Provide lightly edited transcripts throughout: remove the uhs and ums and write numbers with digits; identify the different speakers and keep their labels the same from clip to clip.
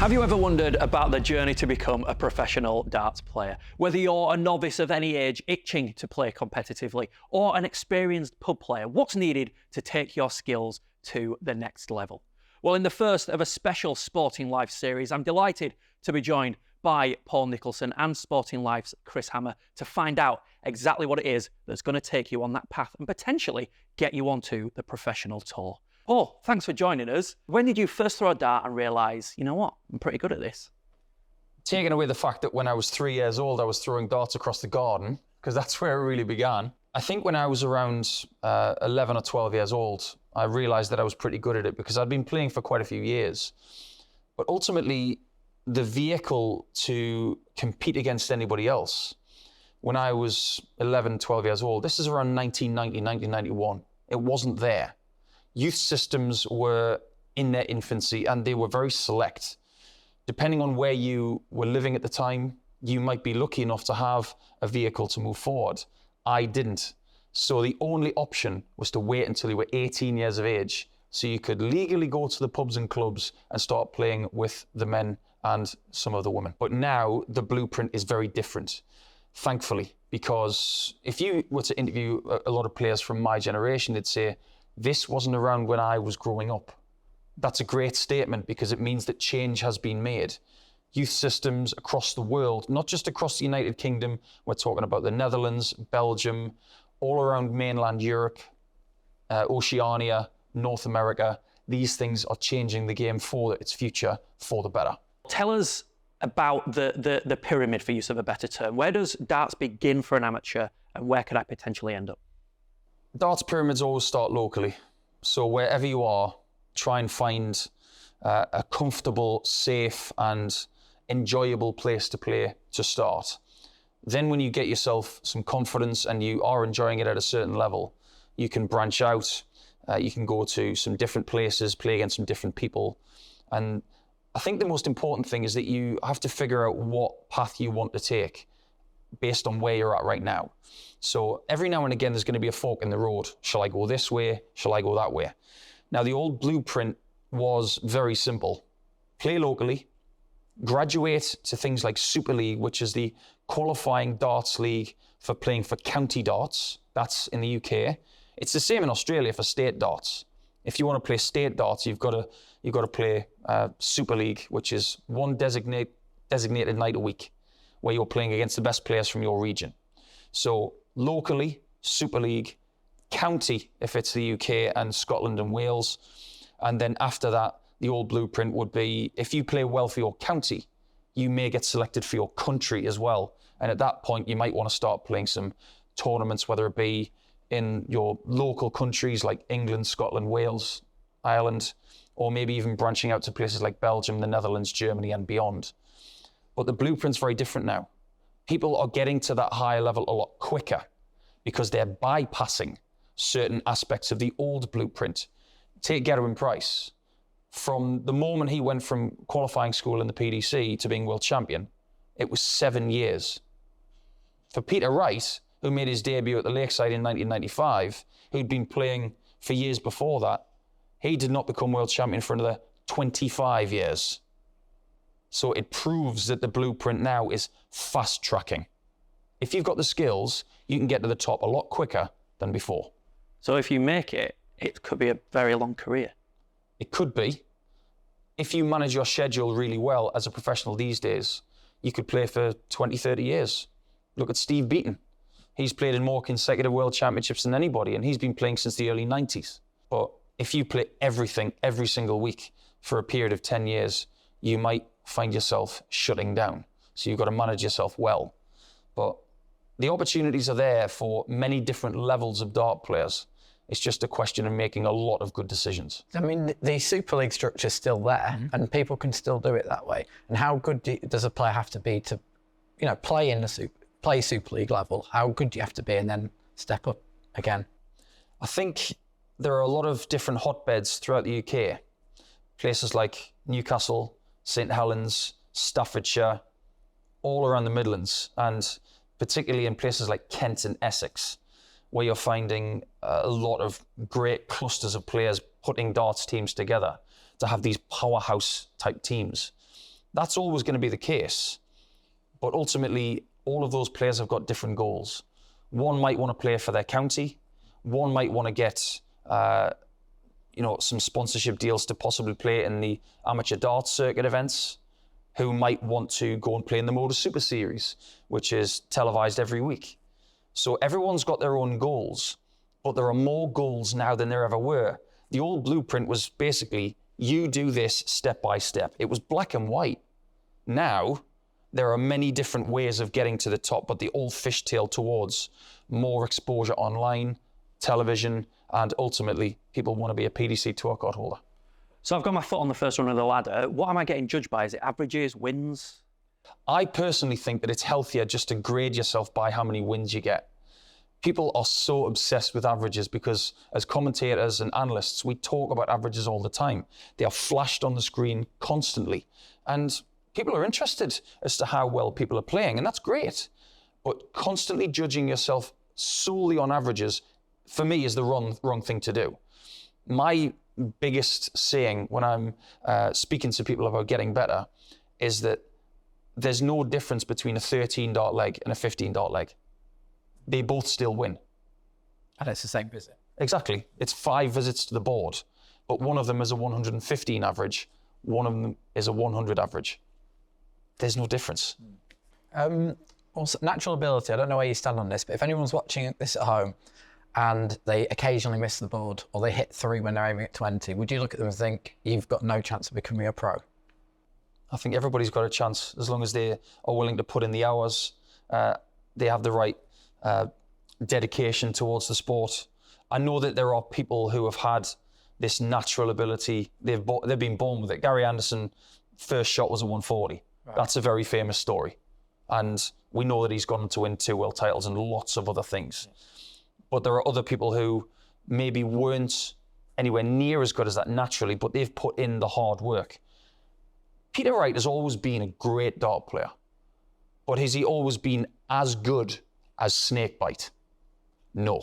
Speaker 1: Have you ever wondered about the journey to become a professional darts player? Whether you're a novice of any age itching to play competitively or an experienced pub player, what's needed to take your skills to the next level? Well, in the first of a special Sporting Life series, I'm delighted to be joined by Paul Nicholson and Sporting Life's Chris Hammer to find out exactly what it is that's going to take you on that path and potentially get you onto the professional tour. Paul, thanks for joining us. When did you first throw a dart and realise, you know what, I'm pretty good at this?
Speaker 2: Taking away the fact that when I was 3 years old, I was throwing darts across the garden, because that's where it really began. I think when I was around 11 or 12 years old, I realised that I was pretty good at it because I'd been playing for quite a few years. But ultimately, the vehicle to compete against anybody else, when I was 11, 12 years old, this is around 1990, 1991, it wasn't there. Youth systems were in their infancy and they were very select. Depending on where you were living at the time, you might be lucky enough to have a vehicle to move forward. I didn't. So the only option was to wait until you were 18 years of age so you could legally go to the pubs and clubs and start playing with the men and some of the women. But now the blueprint is very different, thankfully, because if you were to interview a lot of players from my generation, they'd say, this wasn't around when I was growing up. That's a great statement because it means that change has been made. Youth systems across the world, not just across the United Kingdom, we're talking about the Netherlands, Belgium, all around mainland Europe, Oceania, North America. These things are changing the game for its future for the better.
Speaker 1: Tell us about the pyramid, for use of a better term. Where does darts begin for an amateur and where could I potentially end up?
Speaker 2: Darts pyramids always start locally. So wherever you are, try and find a comfortable, safe and enjoyable place to play to start. Then when you get yourself some confidence and you are enjoying it at a certain level, you can branch out, you can go to some different places, play against some different people. And I think the most important thing is that you have to figure out what path you want to take based on where you're at right now. So every now and again, there's going to be a fork in the road. Shall I go this way? Shall I go that way? Now, the old blueprint was very simple. Play locally, graduate to things like Super League, which is the qualifying darts league for playing for county darts. That's in the UK. It's the same in Australia for state darts. If you want to play state darts, you've got to play Super League, which is one designated night a week, where you're playing against the best players from your region. So locally, Super League, county, if it's the UK and Scotland and Wales. And then after that, the old blueprint would be, if you play well for your county, you may get selected for your country as well. And at that point, you might want to start playing some tournaments, whether it be in your local countries like England, Scotland, Wales, Ireland, or maybe even branching out to places like Belgium, the Netherlands, Germany, and beyond. But the blueprint's very different now. People are getting to that higher level a lot quicker because they're bypassing certain aspects of the old blueprint. Take Gerwyn Price. From the moment he went from qualifying school in the PDC to being world champion, it was 7 years. For Peter Wright, who made his debut at the Lakeside in 1995, who'd been playing for years before that, he did not become world champion for another 25 years. So it proves that the blueprint now is fast tracking. If you've got the skills, you can get to the top a lot quicker than before.
Speaker 1: So if you make it, it could be a very long career.
Speaker 2: It could be. If you manage your schedule really well as a professional these days, you could play for 20, 30 years. Look at Steve Beaton. He's played in more consecutive world championships than anybody, and he's been playing since the early 90s. But if you play everything every single week for a period of 10 years, you might find yourself shutting down. So you've got to manage yourself well. But the opportunities are there for many different levels of dart players. It's just a question of making a lot of good decisions.
Speaker 3: I mean, the Super League structure is still there, and people can still do it that way. And how good does a player have to be to, play Super League level? How good do you have to be and then step up again?
Speaker 2: I think there are a lot of different hotbeds throughout the UK. Places like Newcastle, St Helens, Staffordshire, all around the Midlands, and particularly in places like Kent and Essex, where you're finding a lot of great clusters of players putting darts teams together to have these powerhouse type teams. That's always going to be the case. But ultimately, all of those players have got different goals. One might want to play for their county. One might want to get, some sponsorship deals to possibly play in the amateur darts circuit events. Who might want to go and play in the Motor Super Series, which is televised every week. So everyone's got their own goals, but there are more goals now than there ever were. The old blueprint was basically, you do this step by step. It was black and white. Now, there are many different ways of getting to the top, but they all fishtail towards more exposure online, television, and ultimately, people want to be a PDC Tour card holder.
Speaker 1: So I've got my foot on the first rung of the ladder. What am I getting judged by? Is it averages, wins?
Speaker 2: I personally think that it's healthier just to grade yourself by how many wins you get. People are so obsessed with averages because as commentators and analysts, we talk about averages all the time. They are flashed on the screen constantly. And people are interested as to how well people are playing, and that's great. But constantly judging yourself solely on averages, for me, is the wrong thing to do. My biggest saying when I'm speaking to people about getting better is that there's no difference between a 13 dart leg and a 15 dart leg. They both still win.
Speaker 3: And it's the same visit.
Speaker 2: Exactly. It's 5 visits to the board, but one of them is a 115 average, one of them is a 100 average. There's no difference.
Speaker 3: Also, natural ability, I don't know where you stand on this, but if anyone's watching this at home and they occasionally miss the board or they hit 3 when they're aiming at 20, would you look at them and think, you've got no chance of becoming a pro?
Speaker 2: I think everybody's got a chance as long as they are willing to put in the hours. They have the right dedication towards the sport. I know that there are people who have had this natural ability. They've been born with it. Gary Anderson, first shot was a 140. Right. That's a very famous story. And we know that he's gone on to win 2 world titles and lots of other things. But there are other people who maybe weren't anywhere near as good as that naturally, but they've put in the hard work. Peter Wright has always been a great dart player, but has he always been as good as Snakebite? No.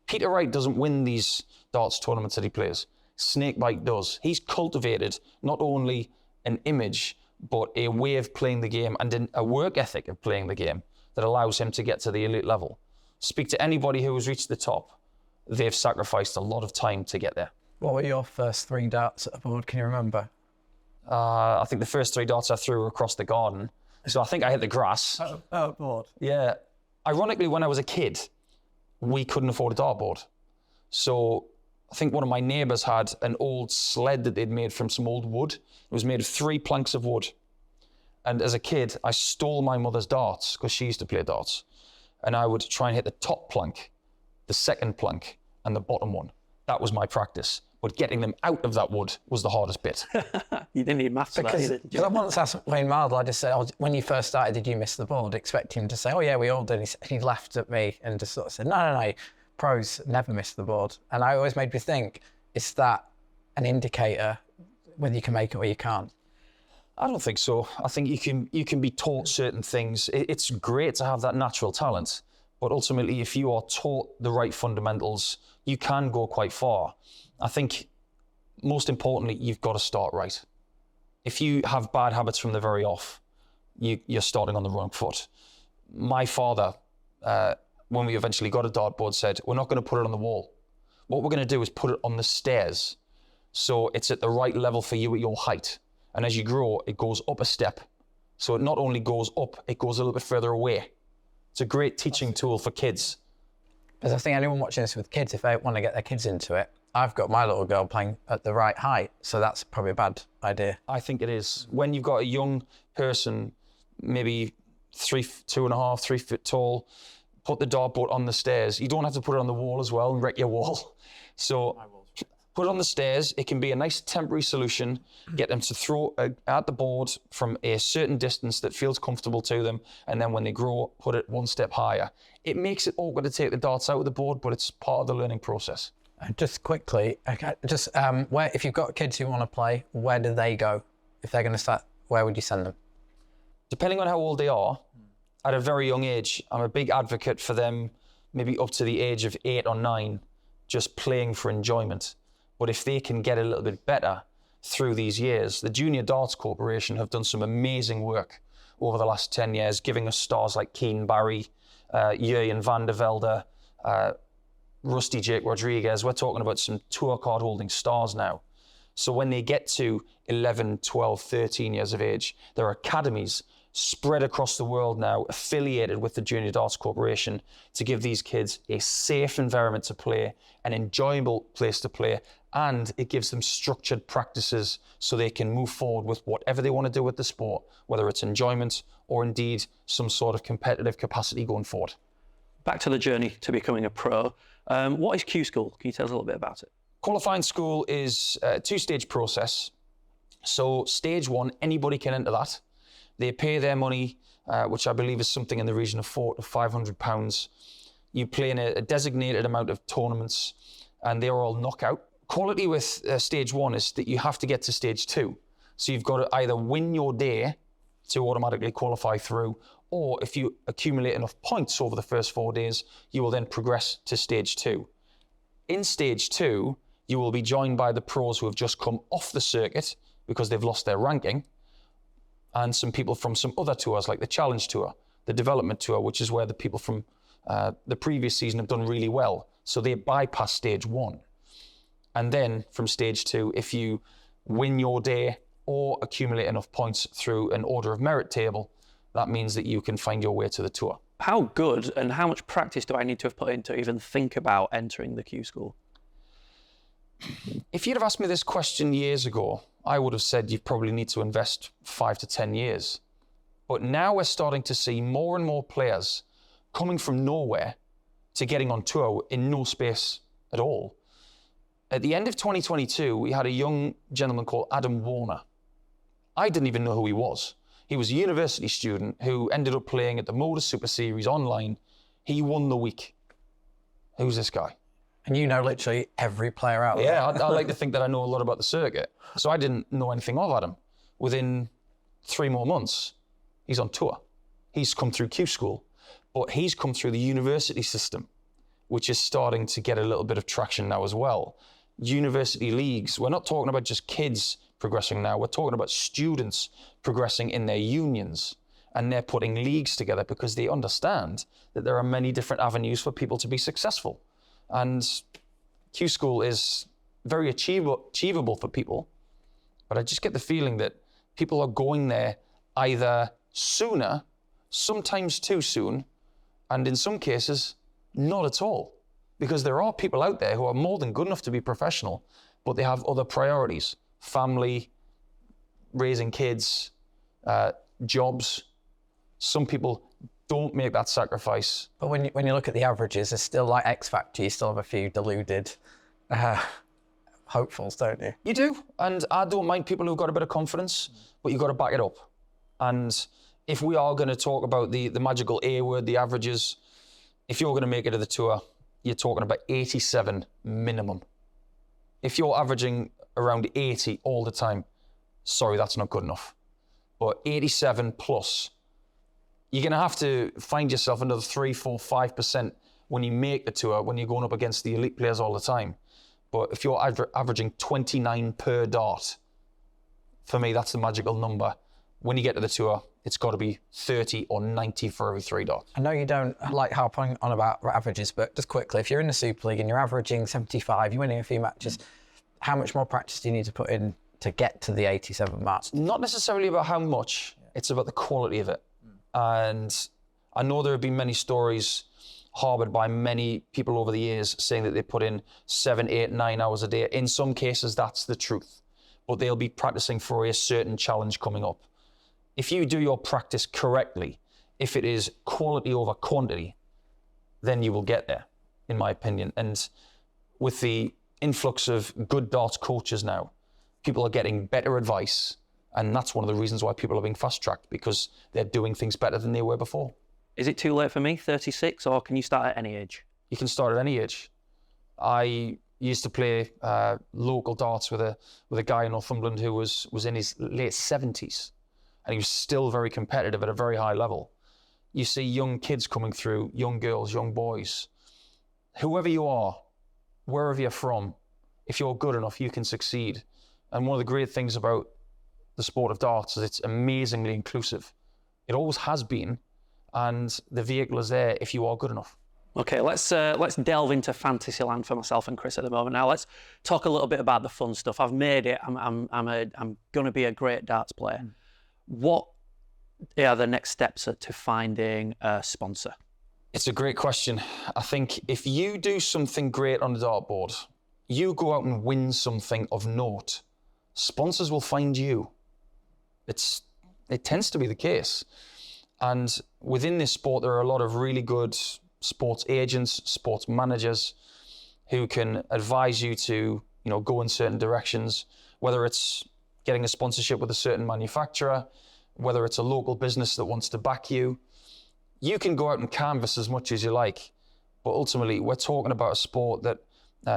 Speaker 2: Peter Wright doesn't win these darts tournaments that he plays. Snakebite does. He's cultivated not only an image, but a way of playing the game and a work ethic of playing the game that allows him to get to the elite level. Speak to anybody who has reached the top. They've sacrificed a lot of time to get there.
Speaker 3: What were your first 3 darts at a board? Can you remember?
Speaker 2: I think the first 3 darts I threw were across the garden. So I think I hit the grass.
Speaker 3: Oh, board.
Speaker 2: Yeah. Ironically, when I was a kid, we couldn't afford a dartboard. So I think one of my neighbours had an old sled that they'd made from some old wood. It was made of 3 planks of wood. And as a kid, I stole my mother's darts because she used to play darts. And I would try and hit the top plank, the second plank, and the bottom one. That was my practice. But getting them out of that wood was the hardest bit.
Speaker 1: You didn't need maths for that, did you?
Speaker 3: Because I once asked Wayne Mardle, I just said, when you first started, did you miss the board? Expecting him to say, oh yeah, we all did. And he laughed at me and just sort of said, no, pros never miss the board. And I always made me think, is that an indicator whether you can make it or you can't?
Speaker 2: I don't think so. I think you can be taught certain things. It's great to have that natural talent, but ultimately, if you are taught the right fundamentals, you can go quite far. I think, most importantly, you've got to start right. If you have bad habits from the very off, you're starting on the wrong foot. My father, when we eventually got a dartboard, said, we're not going to put it on the wall. What we're going to do is put it on the stairs, so it's at the right level for you at your height. And as you grow, it goes up a step. So it not only goes up, it goes a little bit further away. It's a great teaching tool for kids.
Speaker 3: Because I think anyone watching this with kids, if they want to get their kids into it, I've got my little girl playing at the right height, so that's probably a bad idea.
Speaker 2: I think it is. When you've got a young person, maybe 2.5, 3 foot tall, put the dartboard on the stairs. You don't have to put it on the wall as well and wreck your wall. So put it on the stairs. It can be a nice temporary solution. Get them to throw at the board from a certain distance that feels comfortable to them. And then when they grow, put it 1 step higher. It makes it awkward to take the darts out of the board, but it's part of the learning process.
Speaker 3: Just quickly, where if you've got kids who want to play, where do they go? If they're going to start, where would you send them?
Speaker 2: Depending on how old they are, at a very young age, I'm a big advocate for them, maybe up to the age of 8 or 9, just playing for enjoyment. But if they can get a little bit better, through these years. The Junior Darts Corporation have done some amazing work over the last 10 years, giving us stars like Keane Barry, Jurjen van der Velde, Rusty Jake Rodriguez. We're talking about some tour card holding stars now. So when they get to 11, 12, 13 years of age, there are academies spread across the world now, affiliated with the Junior Darts Corporation, to give these kids a safe environment to play, an enjoyable place to play, and it gives them structured practices so they can move forward with whatever they want to do with the sport, whether it's enjoyment or indeed some sort of competitive capacity going forward.
Speaker 1: Back to the journey to becoming a pro. What is Q School? Can you tell us a little bit about it?
Speaker 2: Qualifying school is a two-stage process. So stage one, anybody can enter that. They pay their money, which I believe is something in the region of £400 to £500. You play in a designated amount of tournaments, and they're all knockout. Quality with stage one is that you have to get to stage two. So you've got to either win your day to automatically qualify through, or if you accumulate enough points over the first 4 days, you will then progress to stage two. In stage two, you will be joined by the pros who have just come off the circuit because they've lost their ranking, and some people from some other tours like the Challenge Tour, the Development Tour, which is where the people from the previous season have done really well. So they bypass stage one. And then from stage two, if you win your day or accumulate enough points through an order of merit table, that means that you can find your way to the tour.
Speaker 1: How good and how much practice do I need to have put in to even think about entering the Q School?
Speaker 2: If you'd have asked me this question years ago, I would have said you probably need to invest 5 to 10 years. But now we're starting to see more and more players coming from nowhere to getting on tour in no space at all. At the end of 2022, we had a young gentleman called Adam Warner. I didn't even know who he was. He was a university student who ended up playing at the Motor Super Series online. He won the week. Who's this guy?
Speaker 3: And you know literally every player out there.
Speaker 2: Yeah, I like to think that I know a lot about the circuit. So I didn't know anything of Adam. Within 3 more months, he's on tour. He's come through Q School, but he's come through the university system, which is starting to get a little bit of traction now as well. University leagues, we're not talking about just kids progressing now, we're talking about students progressing in their unions, and they're putting leagues together because they understand that there are many different avenues for people to be successful. And Q School is very achievable for people, but I just get the feeling that people are going there either sooner, sometimes too soon, and in some cases, not at all. Because there are people out there who are more than good enough to be professional, but they have other priorities: family, raising kids, jobs. Some people don't make that sacrifice.
Speaker 3: But when you look at the averages, it's still like X Factor. You still have a few deluded hopefuls, don't you?
Speaker 2: You do, and I don't mind people who've got a bit of confidence, but you've got to back it up. And if we are going to talk about the magical A word, the averages, if you're going to make it to the tour, you're talking about 87 minimum. If you're averaging around 80 all the time, sorry, that's not good enough. But 87 plus, you're going to have to find yourself another 3, 4, 5% when you make the tour, when you're going up against the elite players all the time. But if you're averaging 29 per dart, for me, that's the magical number. When you get to the tour, it's got to be 30 or 90 for every 3 darts.
Speaker 3: I know you don't like harping on about averages, but just quickly, if you're in the Super League and you're averaging 75, you're winning a few matches, how much more practice do you need to put in to get to the 87 mark?
Speaker 2: It's not necessarily about how much, it's about the quality of it. And I know there have been many stories harboured by many people over the years saying that they put in 7, 8, 9 hours a day. In some cases, that's the truth. But they'll be practicing for a certain challenge coming up. If you do your practice correctly, if it is quality over quantity, then you will get there, in my opinion. And with the influx of good darts coaches now, people are getting better advice. And that's one of the reasons why people are being fast-tracked, because they're doing things better than they were before.
Speaker 1: Is it too late for me, 36, or can you start at any age?
Speaker 2: You can start at any age. I used to play local darts with a guy in Northumberland who was in his late 70s. And he was still very competitive at a very high level. You see young kids coming through, young girls, young boys. Whoever you are, wherever you're from, if you're good enough, you can succeed. And one of the great things about the sport of darts is it's amazingly inclusive. It always has been, and the vehicle is there if you are good enough.
Speaker 1: Okay, let's delve into fantasy land for myself and Chris at the moment. Now let's talk a little bit about the fun stuff. I've made it. I'm going to be a great darts player. What are the next steps to finding a sponsor?
Speaker 2: It's a great question. I think if you do something great on the dartboard, you go out and win something of note, sponsors will find you. It tends to be the case. And within this sport, there are a lot of really good sports agents, sports managers who can advise you to, go in certain directions, whether it's getting a sponsorship with a certain manufacturer, whether it's a local business that wants to back you. You can go out and canvas as much as you like, but ultimately we're talking about a sport that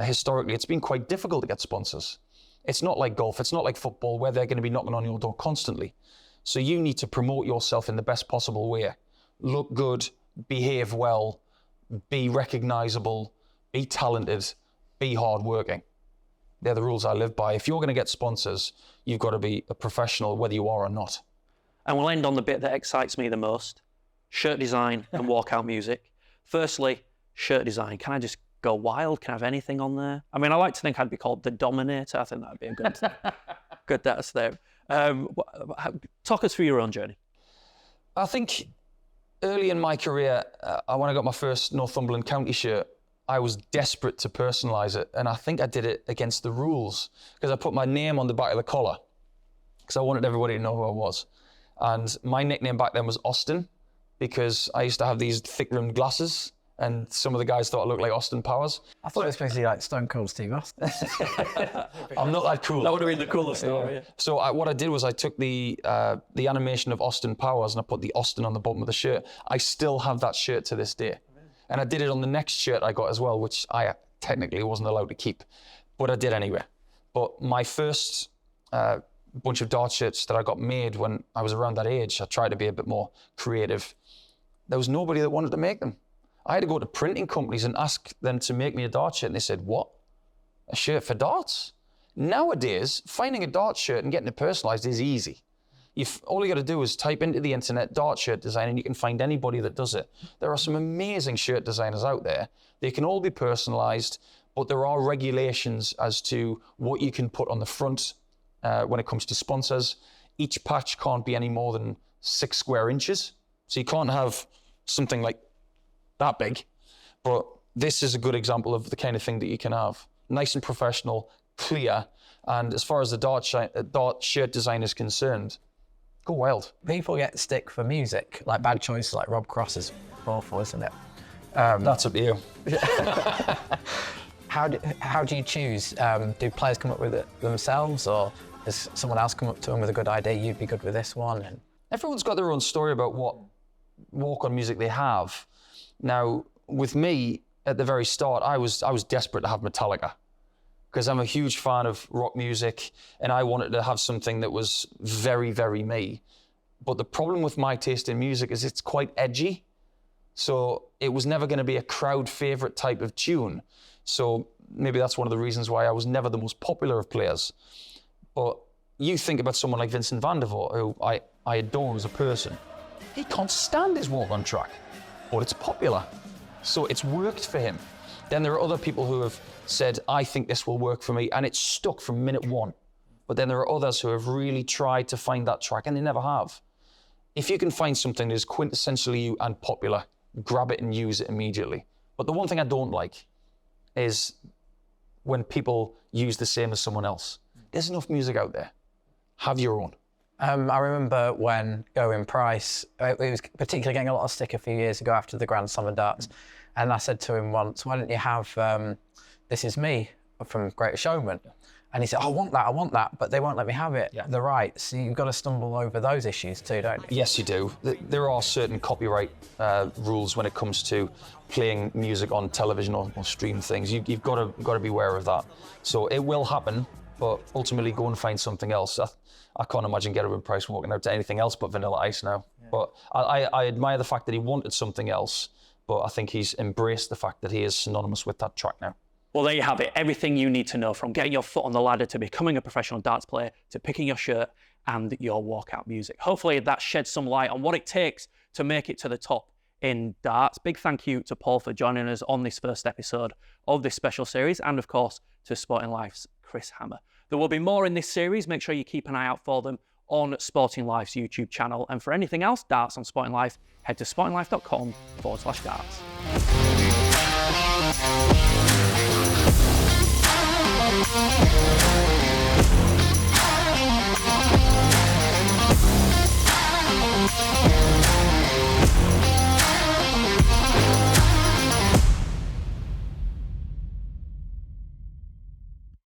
Speaker 2: historically it's been quite difficult to get sponsors. It's not like golf, it's not like football where they're going to be knocking on your door constantly. So you need to promote yourself in the best possible way. Look good, behave well, be recognizable, be talented, be hardworking. They're the rules I live by. If you're going to get sponsors, you've got to be a professional whether you are or not.
Speaker 1: And we'll end on the bit that excites me the most, shirt design and walkout music. Firstly, shirt design. Can I just go wild? Can I have anything on there? I mean, I like to think I'd be called the Dominator. I think that'd be a good that's there. Talk us through your own journey.
Speaker 2: I think early in my career, when I got my first Northumberland County shirt, I was desperate to personalise it. And I think I did it against the rules because I put my name on the back of the collar because I wanted everybody to know who I was. And my nickname back then was Austin because I used to have these thick-rimmed glasses and some of the guys thought I looked like Austin Powers.
Speaker 3: I thought it was basically like Stone Cold Steve Austin.
Speaker 2: I'm not that cool.
Speaker 1: That would have been the coolest story. Yeah.
Speaker 2: So what I did was I took the animation of Austin Powers and I put the Austin on the bottom of the shirt. I still have that shirt to this day. And I did it on the next shirt I got as well, which I technically wasn't allowed to keep, but I did anyway. But my first bunch of dart shirts that I got made when I was around that age, I tried to be a bit more creative. There was nobody that wanted to make them. I had to go to printing companies and ask them to make me a dart shirt, and they said, what? A shirt for darts? Nowadays, finding a dart shirt and getting it personalised is easy. All you got to do is type into the internet dart shirt design and you can find anybody that does it. There are some amazing shirt designers out there. They can all be personalised, but there are regulations as to what you can put on the front when it comes to sponsors. Each patch can't be any more than 6 square inches. So you can't have something like that big. But this is a good example of the kind of thing that you can have. Nice and professional, clear. And as far as the dart shirt design is concerned, go wild.
Speaker 3: People get stick for music, like bad choices like Rob Cross is awful, isn't it?
Speaker 2: That's up to you.
Speaker 3: How do you choose? Do players come up with it themselves, or does someone else come up to them with a good idea? You'd be good with this one. And
Speaker 2: everyone's got their own story about what walk-on music they have. Now, with me, at the very start, I was desperate to have Metallica because I'm a huge fan of rock music and I wanted to have something that was very, very me. But the problem with my taste in music is it's quite edgy. So it was never going to be a crowd favorite type of tune. So maybe that's one of the reasons why I was never the most popular of players. But you think about someone like Vincent van der Voort, who I adore as a person. He can't stand his walk-on track, but it's popular. So it's worked for him. Then there are other people who have said, I think this will work for me, and it's stuck from minute one. But then there are others who have really tried to find that track, and they never have. If you can find something that is quintessentially you and popular, grab it and use it immediately. But the one thing I don't like is when people use the same as someone else. There's enough music out there. Have your own.
Speaker 3: I remember when Owen Price, it was particularly getting a lot of stick a few years ago after the Grand Slam of Darts, and I said to him once, why don't you have This Is Me from Greatest Showman? And he said, I want that, but they won't let me have it. Yeah. The rights. So you've got to stumble over those issues too, don't you?
Speaker 2: Yes, you do. There are certain copyright rules when it comes to playing music on television or stream things. You've got to be aware of that. So it will happen, but ultimately go and find something else. I can't imagine Owen Price walking out to anything else but Vanilla Ice now. Yeah. But I admire the fact that he wanted something else, but I think he's embraced the fact that he is synonymous with that track now.
Speaker 1: Well, there you have it. Everything you need to know, from getting your foot on the ladder to becoming a professional darts player to picking your shirt and your walkout music. Hopefully that sheds some light on what it takes to make it to the top in darts. Big thank you to Paul for joining us on this first episode of this special series, and of course to Sporting Life's Chris Hammer. There will be more in this series. Make sure you keep an eye out for them on Sporting Life's YouTube channel. And for anything else darts on Sporting Life, head to sportinglife.com/darts.